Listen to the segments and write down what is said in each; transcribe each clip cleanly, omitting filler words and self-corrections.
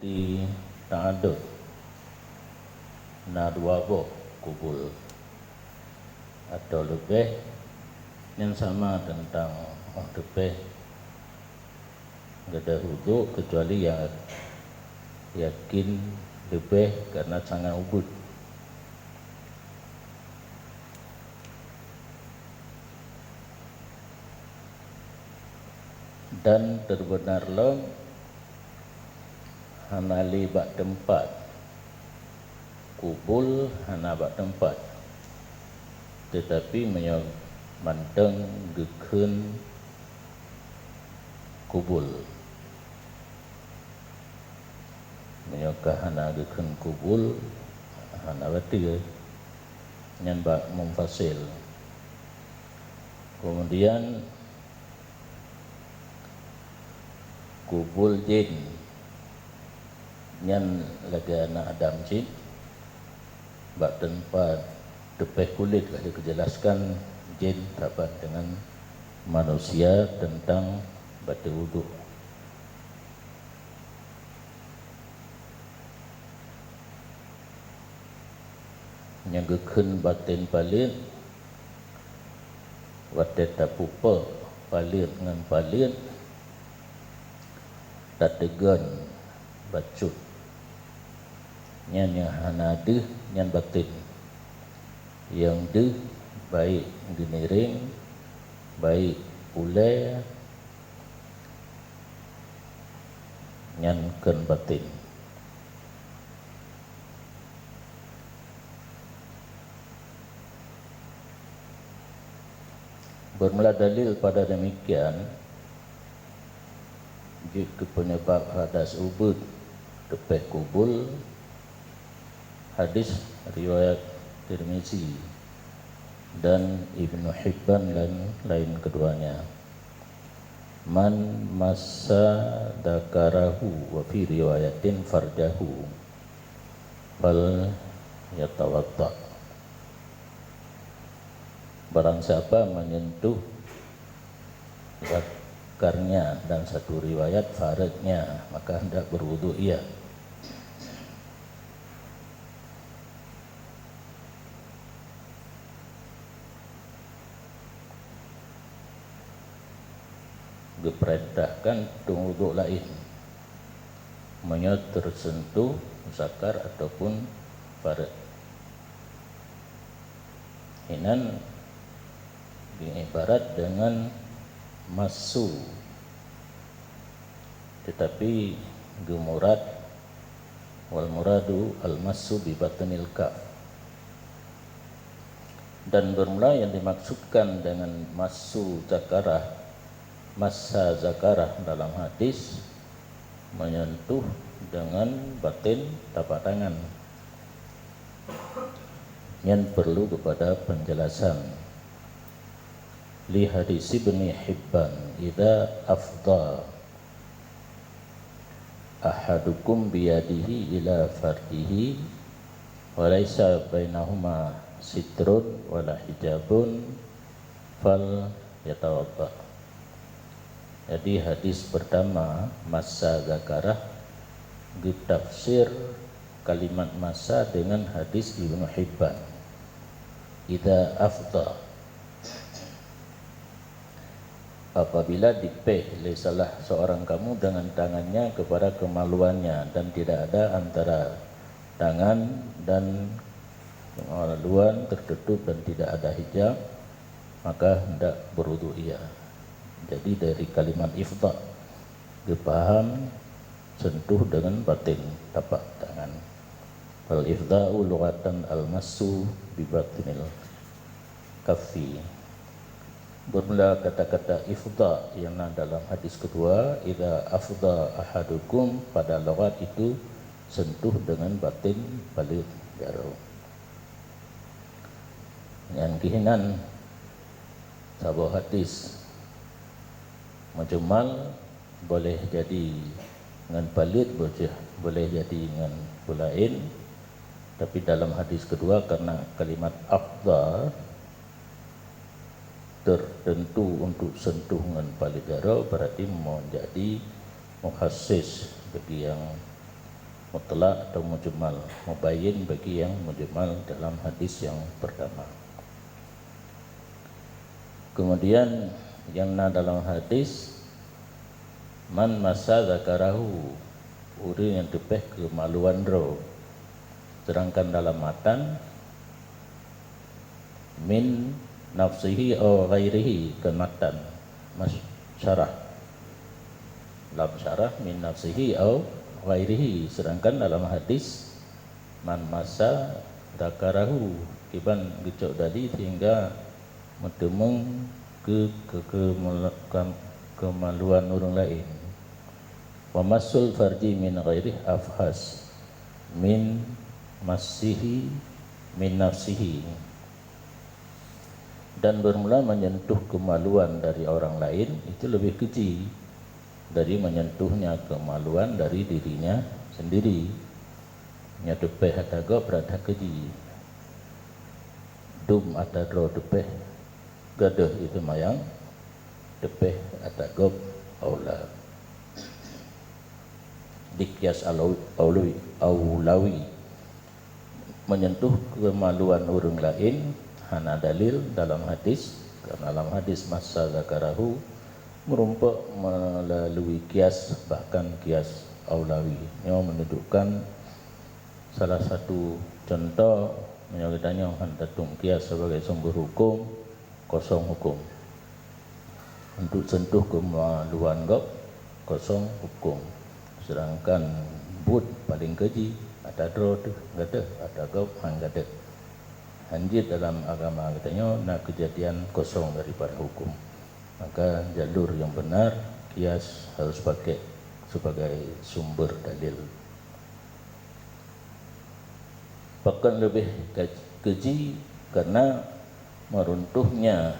di ta'adud na dua kubul atau lebih yang sama tentang lebih gak ada wudu kecuali yang yakin lebih karena sangat ubud. Dan terbenarlah hanali bak tempat kubul hana bak tempat, tetapi manteng gekun kubul menyokah hana gekun kubul hana berarti yang bak memfasil. Kemudian kubul jin yang lagi anak Adam jin bak tempat tepeh kulit lah dikejelaskan jin dapat dengan manusia tentang batu wudu. Yang gekun batin palit batin tapupa palit dengan palit tategan bacut yang hana deh yang batin yang deh baik geniring baik ulai yang ken batin. Bermula dalil pada demikian jika penyebab hadas ubud tepeh kubul hadis riwayat Tirmizi dan Ibnu Hibban dan lain keduanya. Man massa dakarahu wa fi riwayatin farjahu fal yatawadda. Barang siapa menyentuh zakarnya dan satu riwayat faradnya, maka hendak berwudu ia. Diperintahkan untuk wudu lain menyot tersentuh zakar ataupun farad. Hinan ibarat dengan masu, tetapi gemurad wal muradu al masu bi batnil kaf. Dan bermula yang dimaksudkan dengan masu zakarah, massa zakarah dalam hadis menyentuh dengan batin tapak tangan yang perlu kepada penjelasan. Li hadis Ibnu Hibban idza afdha ahadukum biyadihi ila fardihi wa laysa bainahuma sitrun wala hijabun fal yatawadda. Jadi hadis pertama massa zakarah ditafsir kalimat massa dengan hadis Ibnu Hibban idza afdha, apabila dipeh oleh salah seorang kamu dengan tangannya kepada kemaluannya dan tidak ada antara tangan dan kemaluan tertutup dan tidak ada hijab, maka hendak berwudu ia. Jadi dari kalimat ifda dipaham sentuh dengan batin tapak tangan. Fal ifda'u lughatan al-massu bi batinil kaffi. Bermula kata-kata ifda yang dalam hadis kedua idza afda ahadukum, pada lughat itu sentuh dengan batin balit jaro. Yang kihinan sabuah hadis mujmal boleh jadi dengan balit, boleh jadi dengan bulain, tapi dalam hadis kedua karena kalimat afda tertentu untuk sentuh dengan paling jaro, berarti menjadi mukhassis bagi yang mutlak atau mujmal, mubayyin bagi yang mujmal dalam hadis yang pertama. Kemudian yang dalam hadis man masa zakarahu, urang yang tepeh kemaluan ro. Sedangkan dalam matan min nafsihi aw ghairihi, ke matan mas syarah dalam syarah min nafsihi aw ghairihi. Sedangkan dalam hadis man masa zakarahu, iban gecok tadi sehingga mentemung kemaluan orang lain. Wa masul farji min ghairih afhas min masihi min nafsihi, dan bermula menyentuh kemaluan dari orang lain itu lebih keji dari menyentuhnya kemaluan dari dirinya sendiri. Nya tepeh atago berada keji, dum atadro tepeh gaduh itu mayang tepeh atago aula. Dikyas aulawi, menyentuh kemaluan orang lain hana dalil dalam hadis, karena dalam hadis masa zakarahu merumpuk melalui kias, bahkan kias aulawi yang menunjukkan salah satu contoh menyebutnya hantatung kias sebagai sumber hukum, kosong hukum. Untuk sentuh kemaluan gop kosong hukum. Sedangkan but paling keji ada dro tu gada, ada gop hang gada. Hanjit dalam agama katanya nak kejadian kosong daripada hukum. Maka jalur yang benar kias harus pakai sebagai sumber dalil. Bahkan lebih keji karena meruntuhnya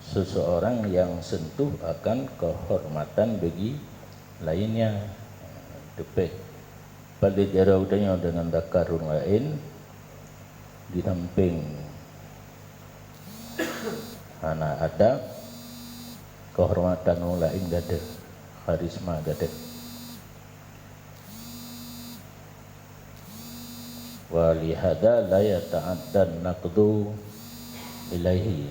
seseorang yang sentuh akan kehormatan bagi lainnya. Tepeh pada jarau tanya dengan dakar orang lain di samping hana ada kehormatan orang lain gada, karisma gada. Wa lihada la yata'addan naqdu ilaihi,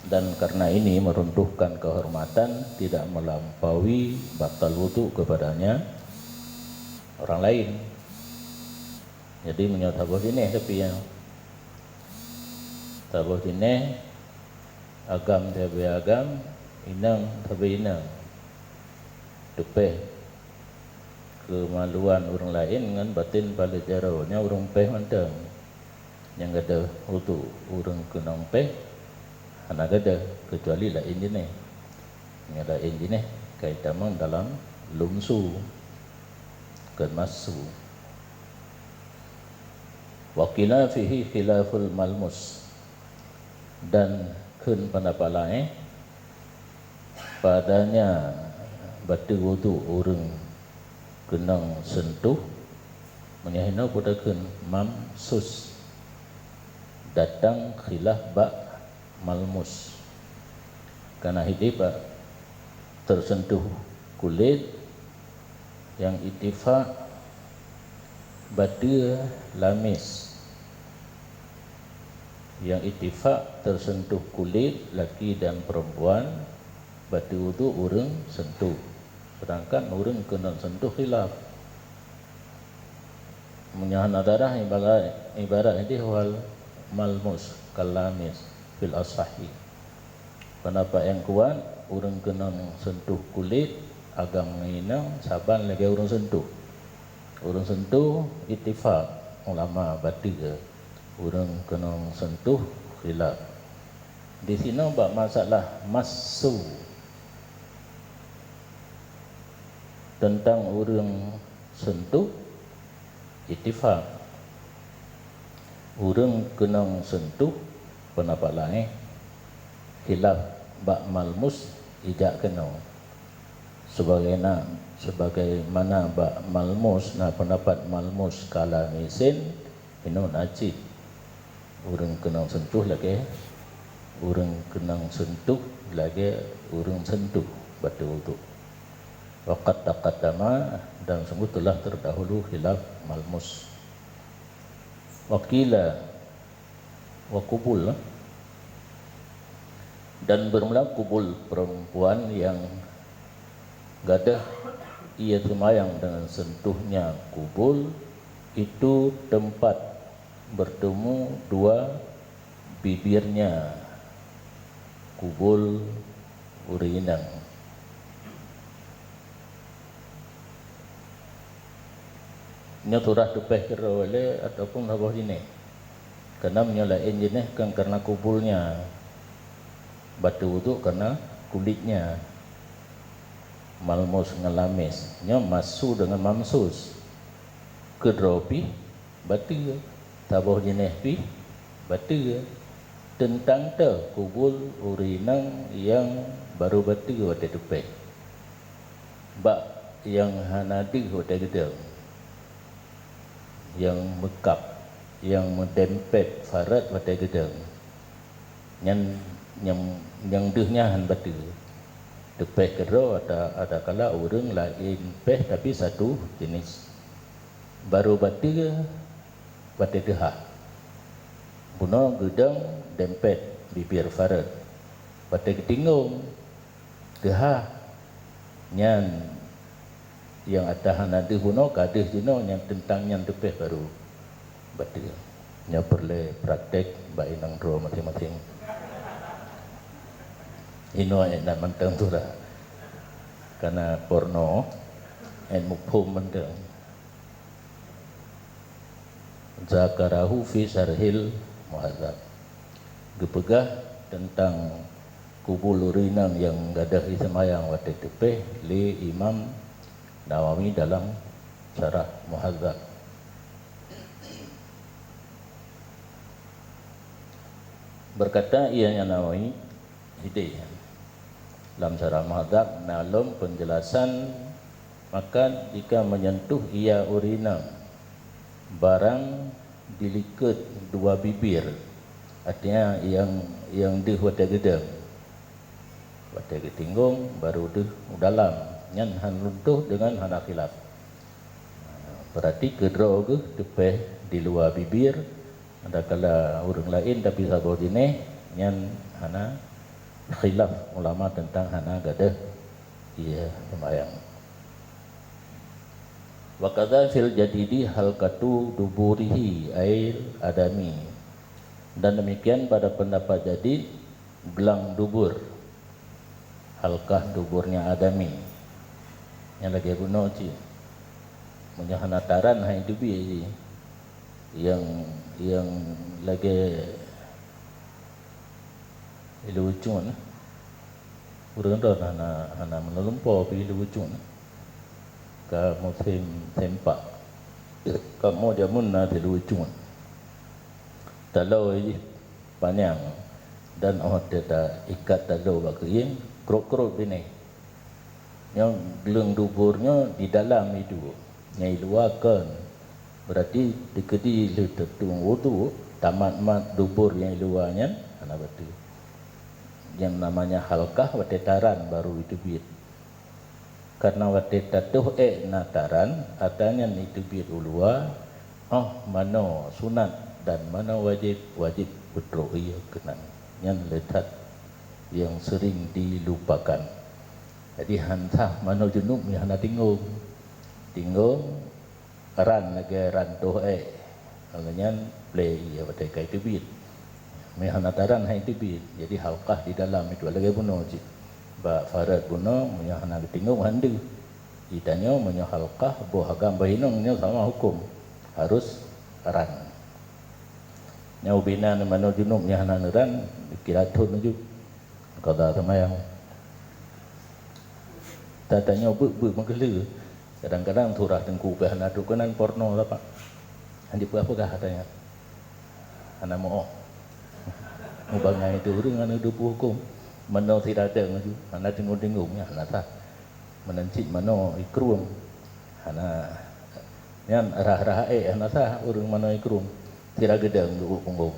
dan karena ini meruntuhkan kehormatan tidak melampaui batal wudu kepadanya orang lain. Jadi menyebut tabuh dineh, tapi yang tabuh dineh agam tabi agam, inang tabi inang. Tepeh kemaluan orang lain dengan batin pada jaraunya orang peh mantang yang ada wudu, orang kenang peh anak ada, kecuali lain jenis. Yang lain jenis kaitan dalam lumsu kemasu. Wakila fihi khilaful malmus, dan kun pendapat lain padanya batu wudu orang kenang sentuh menyahina pada kun mamsus, datang khilaf bak malmus, karena hidup tersentuh kulit yang ittifaq batu lamis, yang ittifaq tersentuh kulit laki dan perempuan batu wudu orang sentuh, sedangkan orang kena sentuh khilaf. Menyahana darah ibarat ini wal malmus kalamis fil asahi. Pendapat yang kuat orang kena sentuh kulit agam menginang saban lagi orang sentuh. Orang sentuh ittifaq ulama batik orang kena sentuh khilaf. Di sini bab masalah masu, tentang orang sentuh ittifaq. Orang kena sentuh pendapat lain khilaf bak malmus ijak kena. Sebagaimana bak malmus, nah pendapat malmus kala misin ino najib. Orang kena sentuh lagi, orang kena sentuh lagi, orang sentuh batu wudu. Waqad taqaddama, dan sungguh telah terdahulu khilaf malmus. Wakila wa kubul, dan bermula kubul perempuan yang gadah ia semayang dengan sentuhnya kubul, itu tempat bertemu dua bibirnya kubul urinang. Nya turah tupeh kira wale ataupun rabah ini, karena menyalain jenis kan karena kubulnya, batu wudu karena kulitnya, malmus ngelamis nya masu dengan mamsus kedropi batu tabah jenis pi batu tentang te kubul urinang yang baru batu wate tupeh bak yang hanadi wate gedeng yang mekap yang mendempet farat wate gedeng yang dehnya han batu tupeh kedua ada kala urang lain peh tapi satu jenis baru batu wate dehah buno gedeng dempet bibir farat wate getinggung dehah nyan yang atahan ada buno kadeh jino yang tentang yang tupeh baru batu nya perle praktek bainang ro masing-masing ino nak mentang tu dah karena porno en mukhum mentang zakarahu fi sarhil muhadzab gepegah tentang kubul urinang yang gadah semayang wate tepeh li Imam Nawawi dalam syarah muhadzab. Berkata ianya Nawawi hidayah dalam syarah muhadzab, dalam penjelasan maka jika menyentuh ia urinang barang diliket dua bibir, artinya yang di wate gedeng wate getinggung baru di dalam nyan han runtuh dengan hana khilaf. Berarti kedua ke tepeh di luar bibir ada kala orang lain tapi sabor dine nyan hana khilaf ulama tentang hana gadah ia sembahyang. Wa kadza fil jadidi halqatu duburihi ail adami, dan demikian pada pendapat jadid gelang dubur, halkah duburnya adami yang lagi guna ci menyahana taran hai dubi yang lagi lucuan urang dah hana menelumpo pi lucuan ka musim sempak kamu dia mun na lucuan talau panjang dan ada ikat talau bagian krok-krok ini yang geleng duburnya di dalam itu nyai luarkan berarti dikedi letetung wudu tamat dubur yang luarnya ana batu yang namanya halkah wate taran baru itu bit karena wate tatuh nataran adanya itu bit ulua mana sunat dan mana wajib betul iya kenan yang letak yang sering dilupakan. Jadi hantah mano junub ni hana tinggung ran lagi ran toh alanya play ya pada kai tibit me hana taran hai tibit jadi halqah di dalam itu lagi buno ji ba farad buno me hana tinggung handu ditanya me halqah bo hagam bahinong nya sama hukum harus ran nya ubina mano junub nya hana ran kira tun ju kada semayang tatanya ber menggelu kadang-kadang turah tengku ke hana dukanan porno lah pak andi apa katanya hana mau bangai itu orang hana dupu hukum mano tidak ada maju hana tengok-tengoknya hana tak menencit mano ikrum hana yang rah-rah hana tak orang mano ikrum tidak gedang duk punggung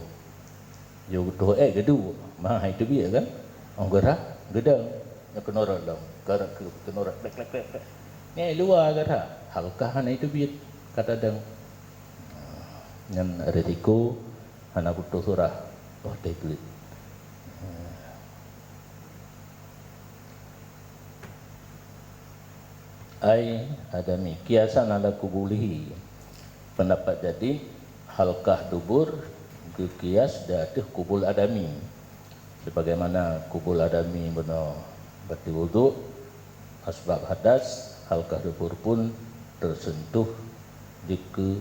yo doh gedu mah itu biar kan orang gerah gedang yang kenorak dong gerak ke kenorak lek Ni luar kata halkah hana itu biat kata dang yang resiko hana putus surah oh deklit ai adami kiasan ala kubulihi pendapat jadi halkah dubur ke kias datih kubul adami sebagaimana kubul adami benar berarti wudu asbab hadas halkah dubur pun tersentuh jika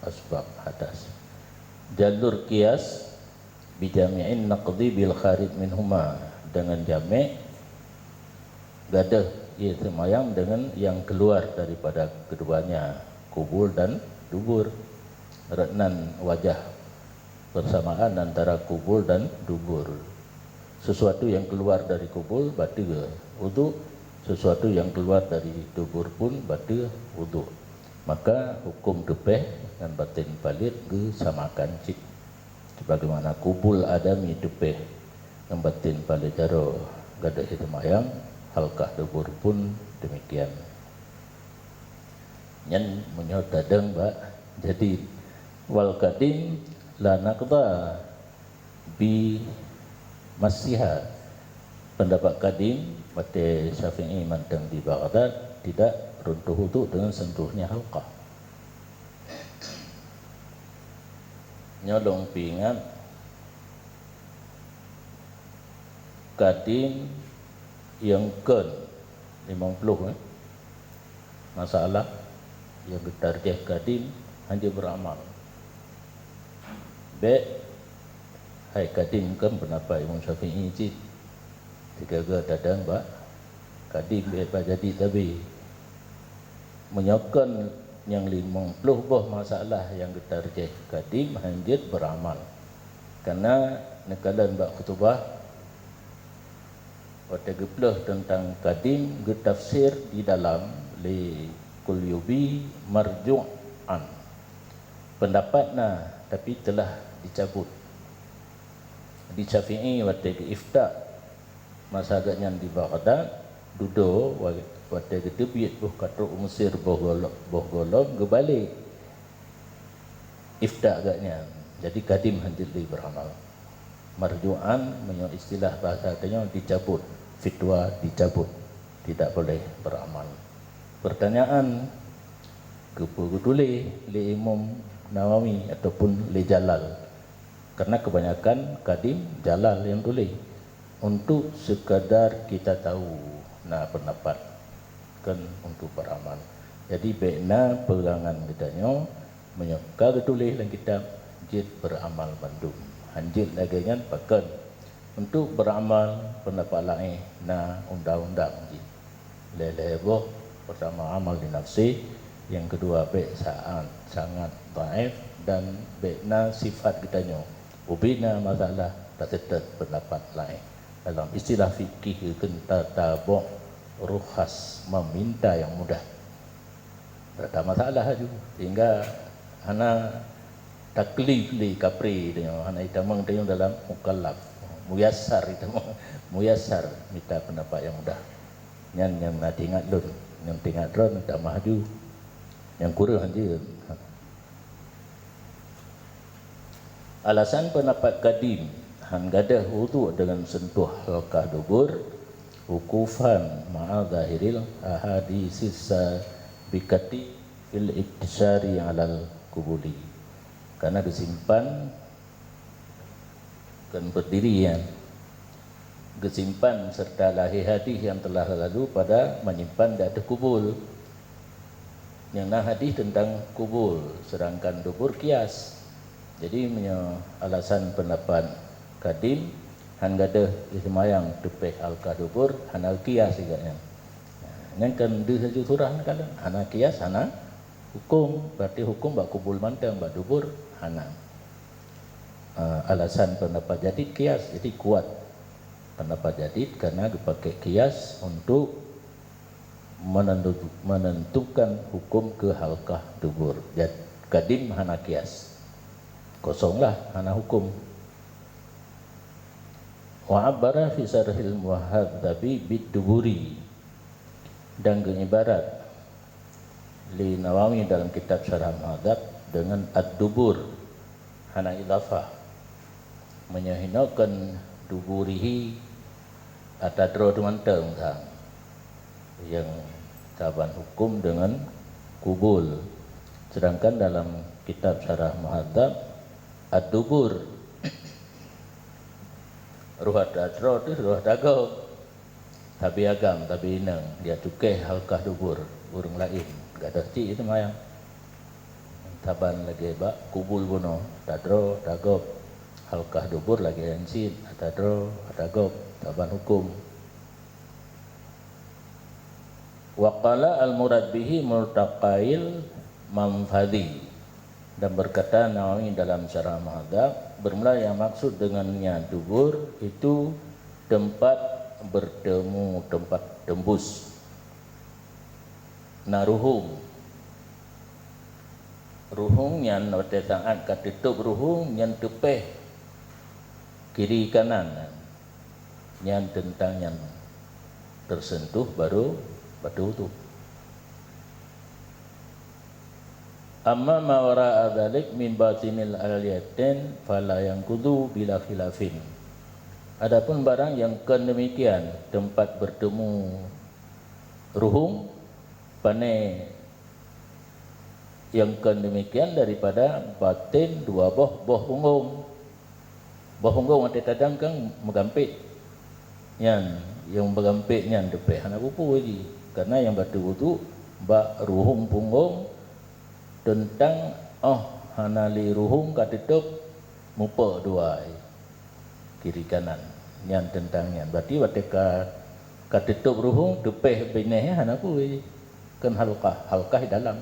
asbab hadas jalur kias bijami'in naqdi bil kharij minhuma dengan jami' gadah ia semayang dengan yang keluar daripada keduanya kubul dan dubur retnan wajah persamaan antara kubul dan dubur sesuatu yang keluar dari kubul batal wudu sesuatu yang keluar dari dubur pun batal wudu maka hukum depeh dan batin balik kesamakan cik sebagaimana kubul adami depeh dan batin balik jaro gadah semayang halkah dubur pun demikian nyen menyot dadang mbak jadi wal kadim la naqda bi masiha pendapat kadim mate Syafi'i mantang di Baghdad tidak runtuh wudu dengan sentuhnya halqah nyolong pingat kadim yang ken 50 masalah yang bertarjih kadim hanya beramal be hai kadim kan pendapat Imam Syafi'i cik tiga dadang ba kadim be jadi tabi menyokon yang 50 boh masalah yang bertarjih kadim hanya beramal karena nekalan ba khutbah pada geplah tentang kadim getafsir di dalam li kulyubi marju'an pendapatna tapi telah dicabut di Syafi'i pada ifta masaganya di Baghdad dudo pada getebiat buh katruk Mesir boh golong gebalik ifta agaknya jadi kadim hadir li beramal marju'an menyo istilah bahasa katanya dicabut fitwa dicabut tidak boleh beramal pertanyaan kepulih li Imam Nawawi ataupun li Jalal karena kebanyakan kadim Jalal yang tulis untuk sekadar kita tahu nah pendapat kan untuk beramal jadi baikna pegangan kitanya menyokal tulis dalam kitab jid beramal bandung hanjit lagi kan pakai untuk beramal pendapat lain na undang-undang jid leleboh pertama amal di nafsi yang kedua baik sangat dhaif dan baikna sifat kitanya ubina masalah tak pendapat lain dalam istilah fikih tentang tabu ruhas meminta yang mudah tak ada masalah juga sehingga hana taklif li kapri dengan hana itamang dengan dalam mukallaf muyassar itamang muyassar minta pendapat yang mudah yang nak ingat lun yang tinggal ron tak maju yang kurang je alasan pendapat kadim han gadah wudu dengan sentuh halqah dubur wukufan ma'a zahiril ahaditsis bikati fil iktisari alal kubuli karena disimpan kan berdirian kesimpan serta lahir hadis yang telah lalu pada menyimpan di atas kubul yang nah hadis tentang kubul sedangkan dubur kias jadi alasan pendapat kadim han gadah ismayang tepeh halqah dubur hana kias iganya yang kan dia saja surah kala hana kias hana hukum berarti hukum bak kubul mantang bak dubur hana alasan pendapat jadid kias jadi kuat pendapat jadid karena dipakai kias untuk menentukan hukum ke halqah dubur kadim hana kias kosonglah hana hukum wa abara fi sarhil muhadzabi bid duburi dan ibarat li Nawawi dalam kitab Syarah Muhadzab dengan ad-dubur hana idafah menyahinakan duburihi atadro tumanteng tang yang taban hukum dengan kubul. Sedangkan dalam kitab Syarah Muhadzab ad-dubur ruhat adro itu ruhat dago tabi agam tabi inang dia cukai halkah dubur burung lain gak ada cik itu mayang taban lagi bak kubul buno tadro dagob halkah dubur lagi ensin tadro dagob taban hukum. Waqala al-murad bihi murtaqail manfadhi, dan berkata Nawawi dalam Syarah Muhadzab bermula yang maksud dengannya dubur itu tempat bertemu, tempat tembus. Nah ruhung yang wate saat katutup ruhung yang tepeh kiri kanan yang tentang yang tersentuh baru batu tu. Amma ma wara'a dzalik min batinil aliyatin fala yanqudu bila khilafin. Adapun barang yang kedemikian tempat bertemu ruhung pane yang kedemikian daripada batin dua boh punggung. Boh punggung ada kadang kan megampit yang megampitnya depe hana buku lagi karena yang batu itu ba ruhung punggung tentang hanali ruhung katutup mupa dua kiri kanan yang tentangnya berarti watika katutup ruhung depeh bineh hana pui kan halkah dalam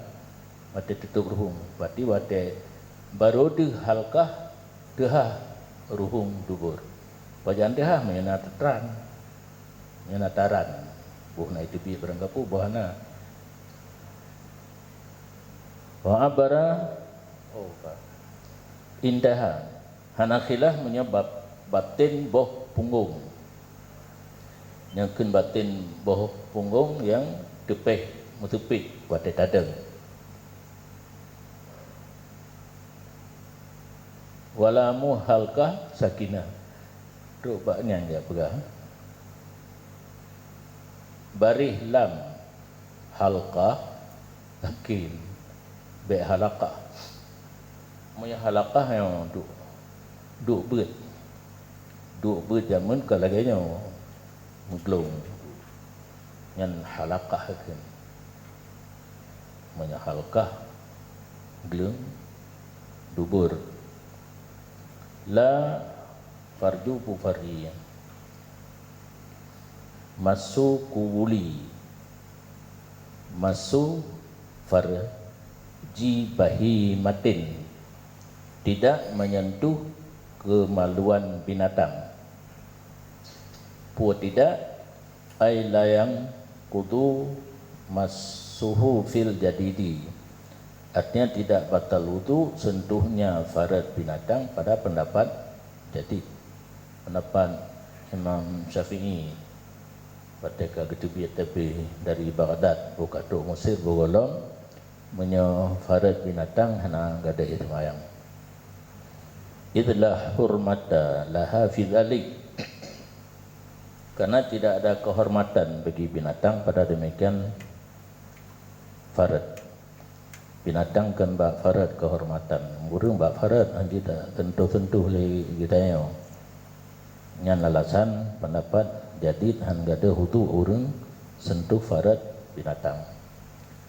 wate tutup ruhung berarti wate baru di halkah dehah ruhung dubur pajan dehah menyana terang menyana taran buhna itu bi beranggapu bahana wa abara indaha hanakilah menyebab batin boh punggung yang kun batin boh punggung yang tepeh mutupik wate tadeng walamu halkah sakinah rubaknya enggak pegah barih lam halkah sakin be halakah moya halakah yang duk beut jamun kalaganya muglung nyan halakah kan moya halakah glung dubur la farju fariyan masu kuwuli masu farji bahimatin tidak menyentuh kemaluan binatang puat tidak ay layang kudu masuhu fil jadidi artinya tidak batal wudu sentuhnya farad binatang pada pendapat jadi pendapat Imam Syafi'i ketika ketubiyat tepi dari Baghdad buka tu Mesir bergolong menyo farad binatang hana gada itmayang idlah hurmata laha fi dzalik karena tidak ada kehormatan bagi binatang pada demikian farad binatang kan bak farad kehormatan burung bak farad kita tentu-tentu le kita yo nyan alasan pendapat jadid han gada hutu urang sentuh farad binatang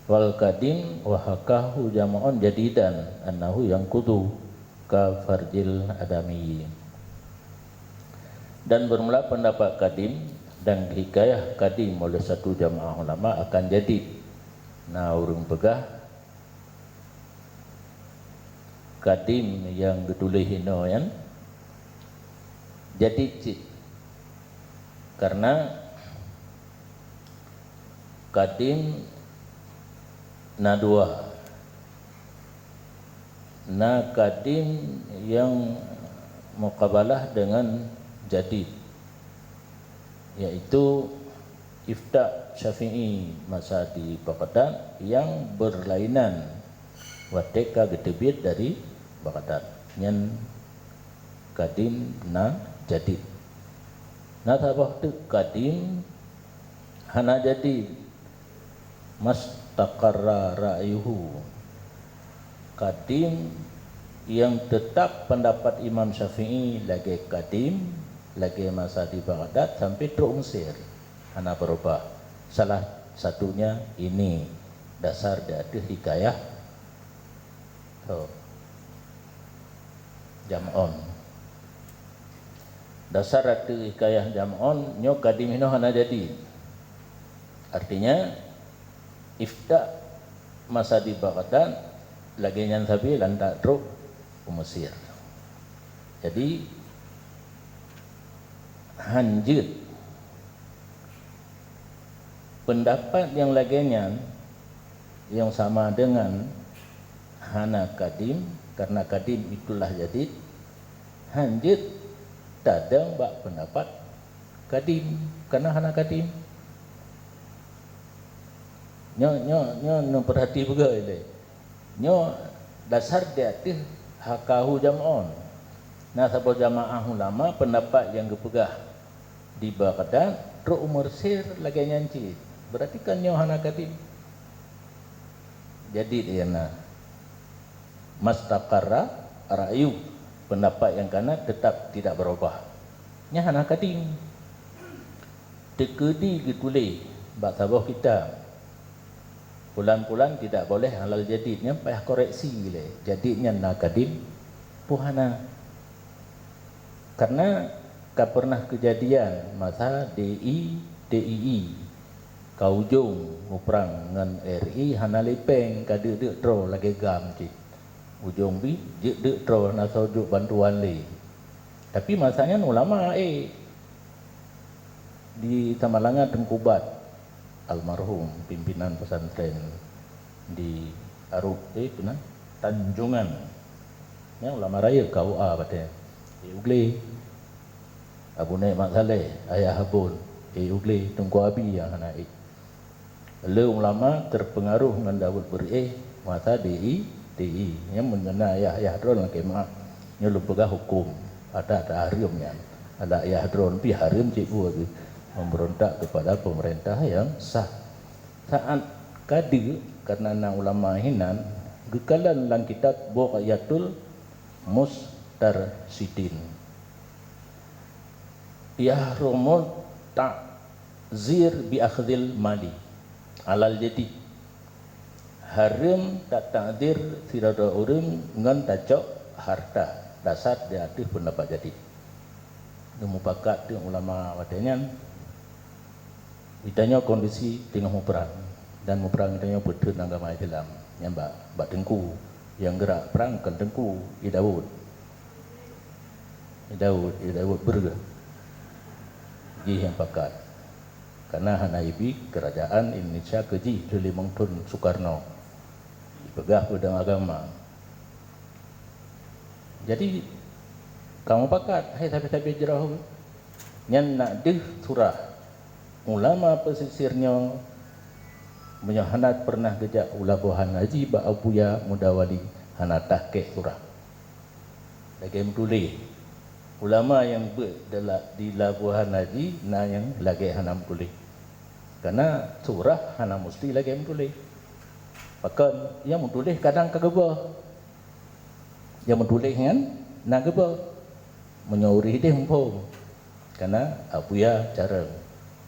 wal qadim wa hakahu jama'un jadidan annahu yang kudu ka farjil adami dan bermula pendapat kadim dan hikayah kadim oleh satu jamaah ulama akan jadid nah urang pegah kadim yang getulih hino yan jadi cik karena kadim na dua na kadim yang muqabalah dengan jadid yaitu ifta Syafi'i masa di Baghdad yang berlainan wateka getebit dari Baghdad nyen kadim na jadid na tabah tu kadim hana jadid mastaqarra ra'yuhu kadim yang tetap pendapat Imam Syafi'i lagi kadim lagi masa di Baghdad sampai terus Mesir hana berubah. Salah satunya ini dasar dari hikayah jam'on. Dasar dari hikayah jam'on nyo kadim ino hana jadi. Artinya ifta masa di Baghdad lagi nyan sabi lantak truk ke Mesir. Jadi hanjut pendapat yang laginya yang sama dengan hana kadim karena kadim itulah jadid hanjut tadang bak pendapat kadim karena hana kadim nyo perhati juga ile nyo dasar dia tu hakahu jam'on nah sebab jamaah ulama pendapat yang kepegah di Baghdad truk umur sir lagi nyanci berarti kan nyo hana kadim jadi dia na mastaqarra ra'yu pendapat yang kana tetap tidak berubah nya hana kadim tekedi gitulah bak sabah kita pulan-pulan tidak boleh halal jadidnya payah koreksi gile jadidnya na kadim puhana karena ka pernah kejadian masa DII kaujung muprang ngan RI hana lepeng ka deuk tro lagi gam cik ujung bi deuk tro na sojuk bantuan le tapi masanya ulama di Tamalanga Tengkubat almarhum pimpinan pesantren di Aruk pernah Tanjungan yang ulama raya KUA katanya Ugle Abu Naik Mak Saleh ayah Habun Ugle Tengku Abi yang anak le ulama terpengaruh dengan Daud Beri masa DI yang mengenai ayah drone lagi mak nyeluk pegah hukum ada harimnya ada ayah drone pi harim cikgu tu memberontak kepada pemerintah yang sah saat kadi karena nang ulama hinan gekalan lang kitab Buqayatul Mustarsidin yahrumul ta'zir bi akhdhil mali alal jadi harim tak takdir tidak ada orang ngan tajok harta dasar dia aktif pendapat jadi nemu pakat dengan ulama wadanya ditanya kondisi tengah perang dan perang ditanya betul agama Islam yang bak tengku yang gerak perang kan tengku Daud berga yang pakat karena hanaibi kerajaan Indonesia keji Juli Mengtun Soekarno dipegah pedang agama jadi kamu pakat hai tapi jerah nyan nak deh surah ulama pesisirnya menyohanat pernah gejak ulabuhan haji ba abuya mudawali hanatah ke surah lagi mendulih ulama yang di Labuhan Haji na yang lagi hanam tulis karena surah hana mesti lagi tulis bahkan yang tulis kadang kageba yang tulis kan na geba menyuri dia empong karena apa ya cara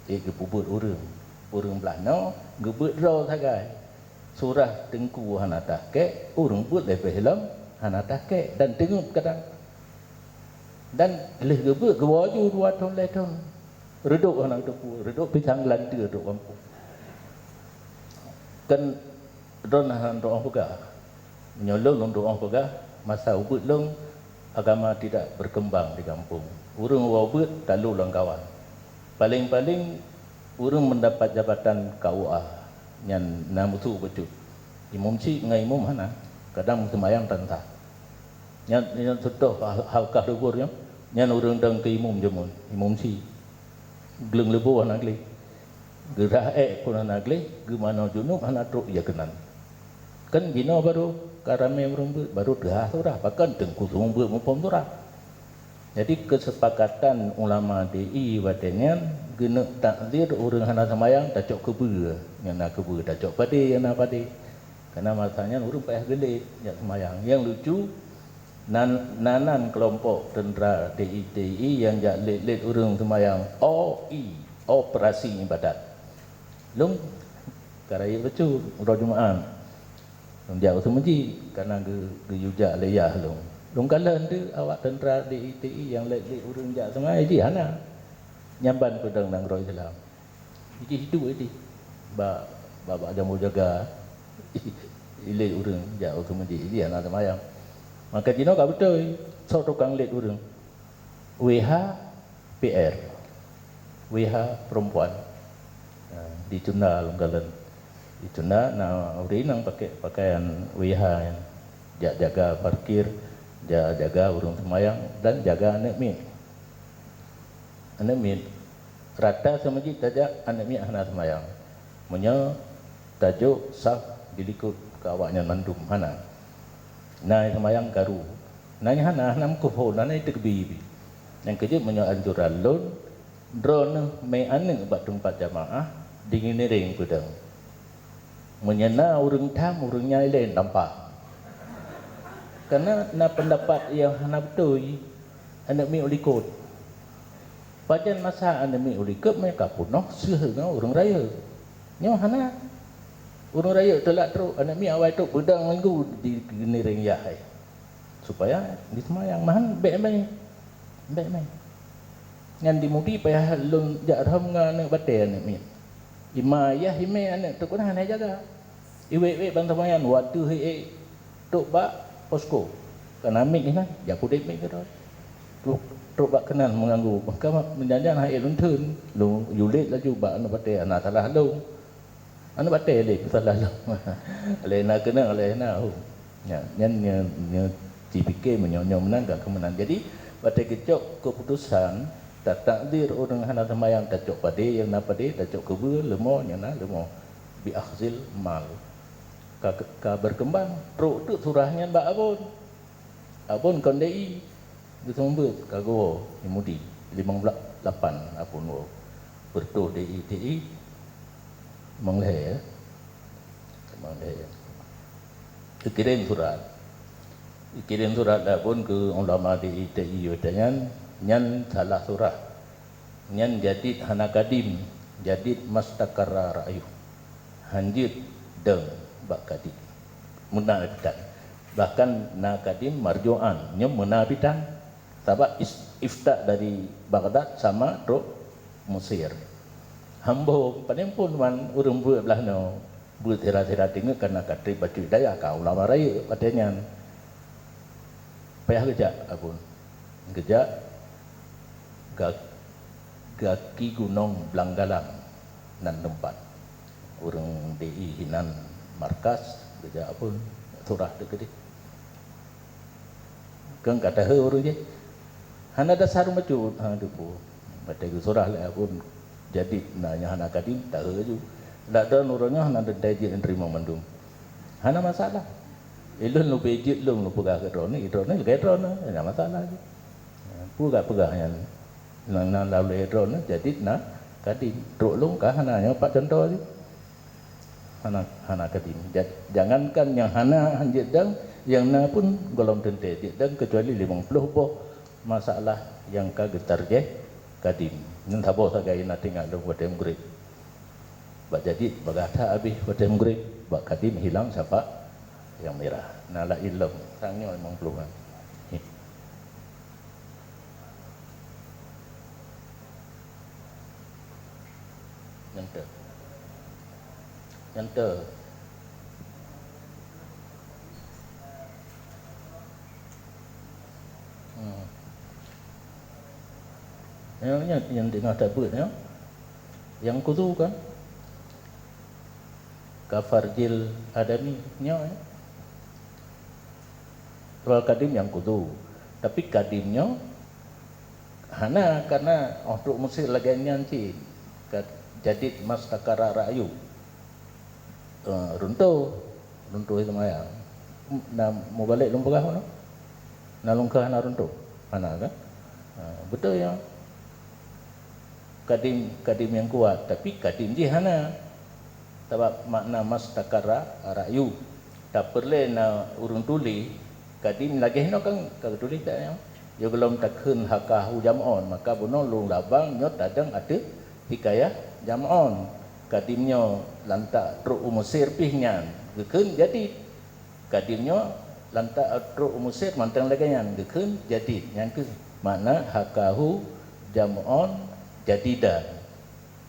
gebubut urang belano gebut ro sagai surah tengku hana take urang but lebih hilang hana take dan tengok kadang dan leh gebut gewaju dua tahun leton reduk anak depu reduk pisang landa reduk kampung kan donahan doa pegah menyolong doa pegah masa ubut long agama tidak berkembang di kampung urang ubut talu lang kawan paling-paling urang mendapat jabatan KUA yang namutu betul imam si ngai imam hana kadang sembahyang tantah yang sudah halkah luburnya yang orang dang ke imam jemun imam si geleng lebu anak li gerah kuna nagle gimana junub hana truk ya kenan kan gino baru karame baru dah surah pakan tengku sumbu mumpom surah. Jadi kesepakatan ulama DI badannya gena takdir orang hana semayang tak cok kebe yang nak kebe tak cok pade yang nak pade karena masanya orang payah gelik yang semayang. Yang lucu nanan kelompok tentera DI yang jak let orang semayang OI operasi ibadat long karaya lucu orang Jumaat long jauh semuji karena ge yujak leyah long kalan tu awak tentera DI yang let orang jak semayang di hana nyamban pedang nang roh Islam jadi hidup ini baba jamu jaga ilai orang jauh semuji dia anak semayang. Maka Cina tak betul so tukang let orang WH-PR WH perempuan di Cunda Longgalan di Cunda orang nang pakai pakaian WH yang jaga parkir jaga orang semayang dan jaga anak mit rata semajik tajak anak mit anak semayang punya tajuk sah dilikut ke awaknya mandum hana na semayang karu nanya hana nam kuho nana itu kebibi yang kerja menyo anjuran lon drone me ane bat tempat jamaah dingin ring pedang menyena urang tam urangnya lain nampak karena na pendapat yang hana betul anak mi ulikut pajan masa anak mi ulikut mereka punah sehingga urang raya nyo hana urang raya telak teruk anak mi awal tu pedang minggu di geniring yahai supaya di semayang mahan baik ngan dimudi payah lun jaram ngan bate anak mi imayah hime anak tu kuna hana jaga iwe bang semayang waktu he tu ba posko kana mi ni ya kudip mi ke tu ba kenal mengganggu maka menjanjan hai lun thun lu yulit laju ba anak bate anak salah lu anu batal le salah le nak kena le na ya nyan dipikir menyonyom menangga kemenang. Jadi pada kecok keputusan tak takdir orang hana semayang kacok pade yang na pade kacok kebe lemo nyana lemo bi akhzil mal ka berkembang truk tu surahnya ba abon kondei disambut kago imudi 58 apun wo bertu DI menghe kirim surat dah pun ke ulama di ITI dengan nyan salah surah nyan jadid hana kadim jadid mastakara rayu hanjit deng bak kadim munabitan bahkan na kadim marjuan nyem munabitan sebab ifta dari Baghdad sama ro Mesir hambo paling pun man urang buat belah no buat tera-tera tinggal karena katri baca daya kau lama raya katanya payah kerja apun kerja gaki gunung Blanggalang nan tempat urang DI hinan markas kerja apun surah tu gede keng kata he urang je hana dasar macu ha depu baca surah le apun jadi nanya hana kadim takaju tak ada nuranya hana dendai nerima mandum hana masalah ilun lu pejit lu pegah ke drone juga drone ada masalah je pegah yang nang lalu drone jadi na kadim truk lu kah hana nya pak contoh je hana kadim jangankan yang hana hanjit dang yang na pun golong tente dang kecuali 50 boh masalah yang ka getar je kadim nan thabo sagai na tinggal lu wadem grade bak jadi bagata habis wadem grade bak kadim hilang siapa yang merah nala ilm sangnya memang peluang nyante yang dengar tabut ya yang kudu kan kafarjil adami nya soal kadim yang kudu tapi kadimnya hana karena untuk Mesir lagi nyanci jadid mas takara ra'yu runtuh itu maya na mau balik lumpagah mana na lungkah na runtuh mana kan betul ya kadim yang kuat tapi kadim jihana sebab makna mas takara ra'yu tak perlu na urun tuli kadim lagi no kan tuli tak ya dia belum takun hakahu jam'on maka buno lung labang nyot dadang ada hikayah jam'on kadimnya lantak truk umusir pihnya gekun jadi kadimnya lantak truk umusir mantang lagi yang gekun jadi yang ke makna hakahu jam'on jadidan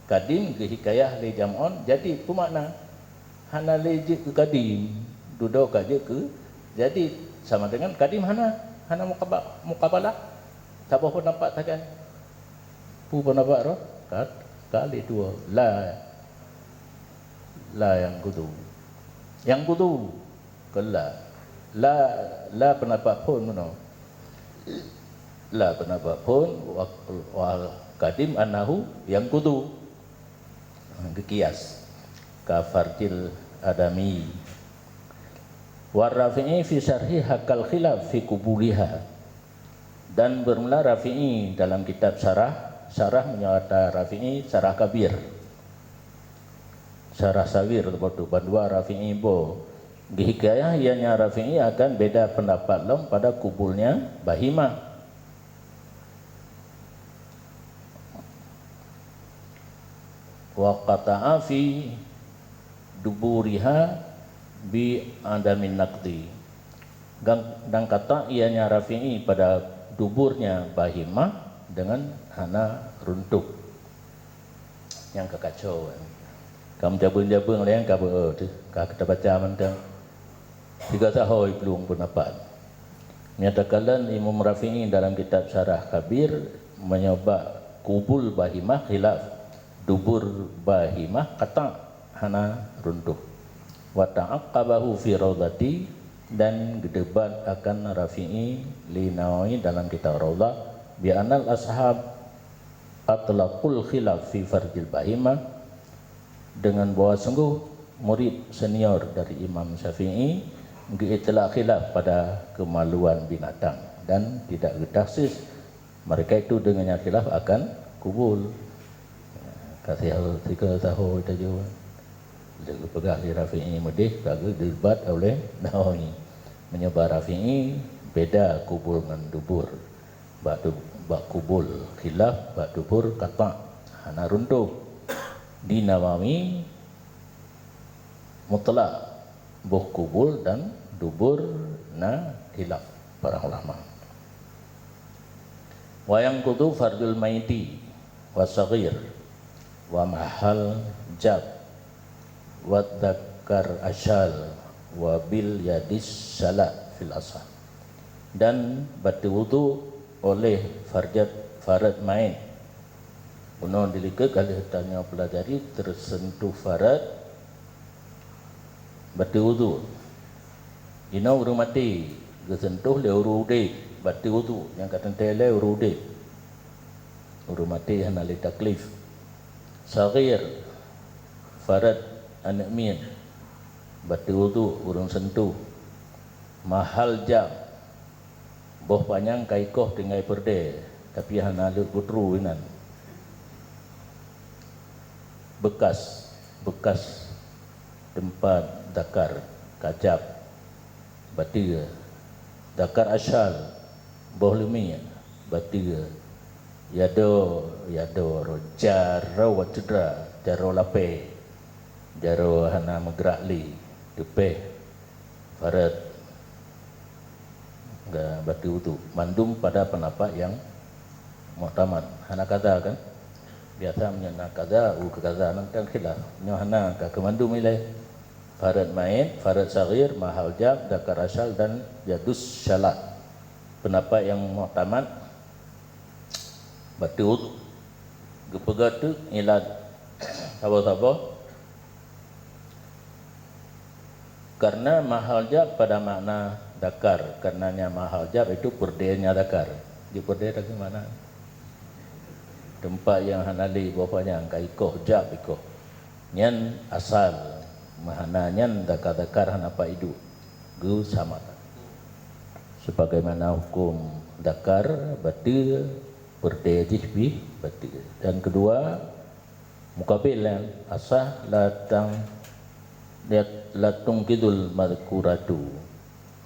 kadim ke hikayah li jam'on jadi tu makna hana leje ke kadim duduk aja ke jadi sama dengan kadim hana mukabalah tak apa nampak takkan pu pun nampak roh kali dua la yang kudu kala la pendapat pun no la pendapat pun wa kadim anahu yang kudu kekias kafarjil adami War-Rafi'i fi syarhi hakal khilaf fi kubuliha dan bermula Rafi'i dalam kitab syarah menyata Rafi'i syarah kabir syarah sawir atau bandua Rafi'i bo di hikayah ianya Rafi'i akan beda pendapat lom pada kubulnya bahimah wa qata'a fi duburiha bi adamin naqdi dan kata ianya Rafi'i pada duburnya bahimah dengan hana runtuh yang kekacauan kamu jabung-jabung lah yang kamu kita baca mentang 3 tahun belum pendapat menyatakan Imam Rafi'i dalam kitab Syarah Kabir menyoba kubul bahimah khilaf dubur bahimah kata hana runtuh wa ta'aqqabahu fi rawdati dan gedebat akan Rafi'i li Nawawi dalam kitab Rawdah bi anal ashab atlaqul khilaf fi farjil bahimah dengan bahwa sungguh murid senior dari Imam Syafi'i itlaq khilaf pada kemaluan binatang dan tidak gedasis mereka itu dengannya khilaf akan kubul kasih 3 tahun kita jawab jaga pegang di Rafi'i mudih kagak dibat oleh Nawawi menyebar Rafi'i beda kubul dengan dubur bak kubul khilaf bak dubur kata hana runtuh di Nawawi mutlak buh kubul dan dubur na khilaf para ulama wayang kudu fardul maiti wasaghir wa mahal jab wadakar asyal wabil yadis salat fil asal dan batu wudu oleh farad main uno dilika kali tanya pelajari tersentuh farad batu wudu ina uru mati tersentuh le uru ude batu wudu yang kata tele uru ude uru mati hana li taklif saghir farad anak min batu wudu urung sentuh mahal jam boh panjang kaikoh tinggai perde tapi hana lut putru inan bekas tempat dakar kacap batiga dakar asyal boh lemi batiga yado jaro watudra jaro lape jaro hana megrak li depeh farad ga batu wudu mandum pada pendapat yang muhtamad hana kata kan biasa menyana kata ke kata nang khilaf nyo hana ka kemandum ile farad main farad saghir mahal jab dakar asal dan jadus syalat pendapat yang muhtamad batu wudu gepegatu ilad sabo karena mahal jab pada makna dakar karenanya mahal jab itu perdenya dakar di perdenya dari mana tempat yang hanali bapanya angka ikoh jab ikoh nyan asal mahana nyan dakar hanapa idu gu sama sebagaimana hukum dakar bati berdaya jihbi bati. Dan kedua mukabil yang asah latung kidul madkuratu,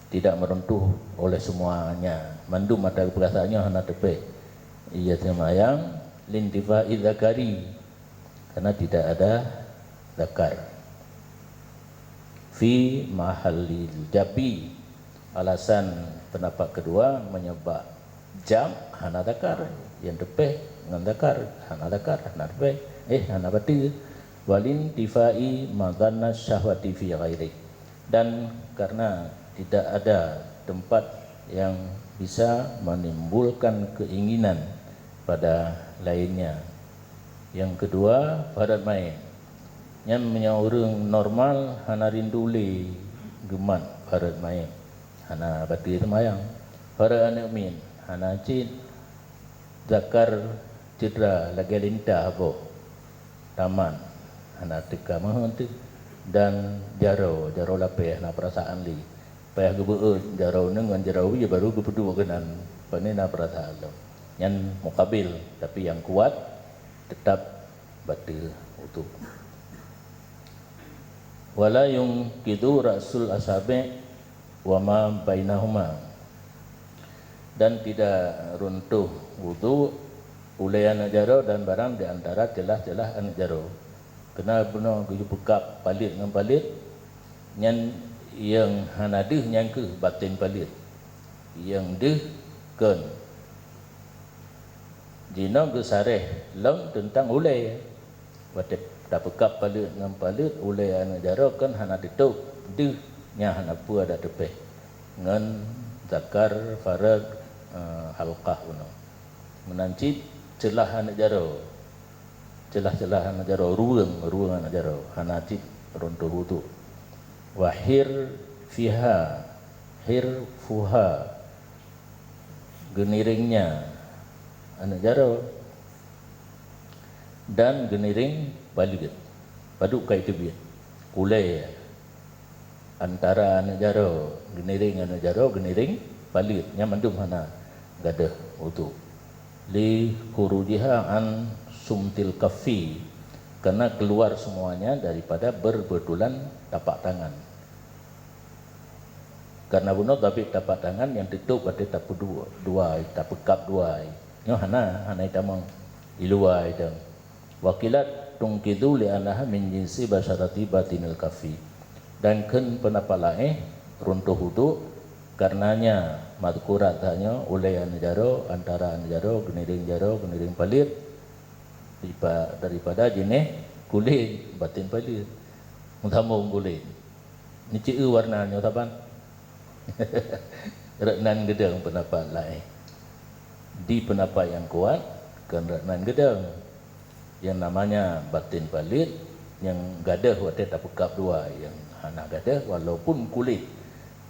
tidak meruntuh oleh semuanya mandum mata perasaannya hana tepe ia semayang lintifa idzakari karena tidak ada zakar fi mahallil jabi. Alasan pendapat kedua menyebab jam hana zakar yang tepe dengan zakar hana tepe hana bati walin tifai madhanna syahwati fi ghairi, dan karena tidak ada tempat yang bisa menimbulkan keinginan pada lainnya. Yang kedua farat main yang menyaurung normal hana rinduli geman farat main hana bati semayang farat anak hana cid zakar cedera lagi lintah apa taman hana teka mahonti dan jaro lapeh hana perasaan li payah gebeun jaro dengan jaro ya baru gepedu kenan panina perasaan lo yang mukabil tapi yang kuat tetap batil utuh. Wala yung kidu rasul asabe wa ma bainahuma, dan tidak runtuh wudu ulayan jaro dan barang di antara celah-celah an jaro. Kena benar kuju bekap palit dengan palit nyan yang hanadih yang ke batin palit yang deh kan jina gesareh long tentang ulai batik tak bekap palit dengan palit ulai an jaro kan hana dituk deh nya hana pu ada tepeh ngan zakar farad halqah uno menancit celah anak jaro celah-celah anak jaro ruang anak jaro hana cit runtuh wudu wahir fiha hirfuha geniringnya anak jaro dan geniring balik paduk kai tebia kulai antara anak jaro geniring balik nya mandum hana gadah wudu li khurujiha an sumtil kafi, karena keluar semuanya daripada berbetulan tapak tangan. Karena bunuh tapi tapak tangan yang tutup pada tapu dua tapu kap dua nyo hana itamang iluai dan wakilat tungkidu li anaha min jinsi basyarati batinil kafi, dan ken penapalae runtuh wudu karenanya madkurat hanya oleh anjaro antara anjaro geniring palit daripada jenis kulit batin palit muthamung kulit ni ciu warnanya taban reknan gedang pendapat lain di pendapat yang kuat kan reknan gedang yang namanya batin palit yang gadah wadah tak pekap dua yang hana gadah walaupun kulit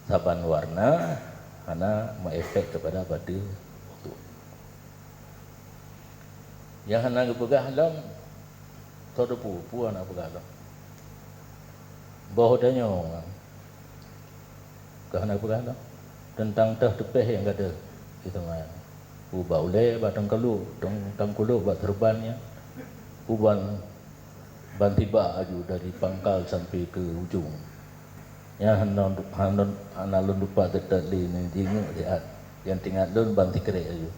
saban warna hana mengefek kepada pada wudu. Yang hana gepegah dalam todo pu hana pegah dalam bawah danyo hana pegah dalam tentang teh tepeh yang ada kita mah ubah oleh batang kalu tang kulo bat terbannya uban bantiba aju dari pangkal sampai ke ujung ya hana lupa tetap li ni jingu lihat yang tinggal lun banti kere aju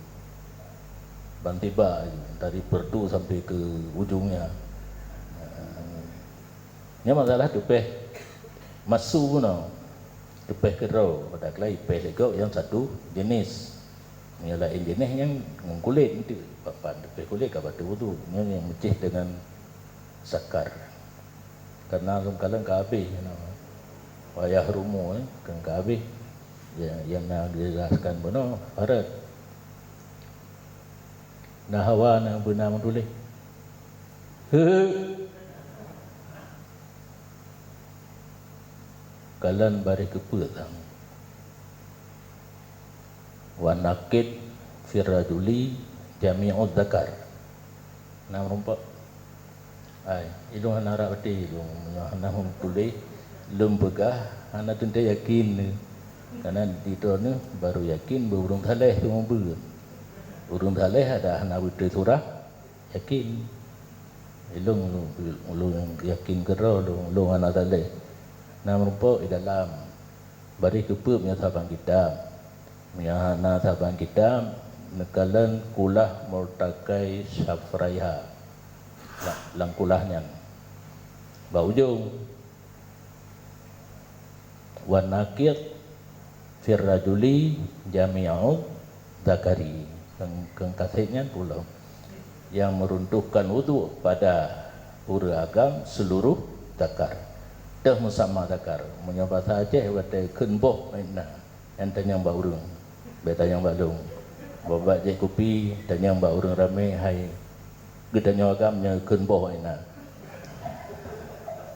bantiba aju dari perdu sampai ke ujungnya nya masalah tepeh masu no tepeh kero pada kelai peh lego yang satu jenis yang lain jenis yang kulit itu papan tepeh kulit ka batu wudu yang mecih dengan sakar karena kadang kabeh wayah rumu kan kabeh yang nak dijelaskan benar harat nah hawa na benar menulis kalan bari kepetang wa nakid firrajuli jami'ud zakar Nam rompak. Ai, ilung hanara beti ilung hanam kulit lum begah hana tunte yakin ni. Karena di ni baru yakin burung thaleh tu mobil. Burung thaleh ada hana beti surah yakin. Ilung yakin kero ilung hana thaleh. Nam rompak di dalam bari kepup nya sabang kita. Nya hana sabang kita nekalan kulah murtakai syafraiha. Langkulahnya baujung wan nakir firrajuli jami'u zakari kengkasihnya pulau yang meruntuhkan wudu pada pura agam seluruh zakar dah musamma zakar menyapa saja wate kenboh ina yang baurung beta yang balung babak je kopi tanyang baurung rame hai gedanya agamnya kenboh ina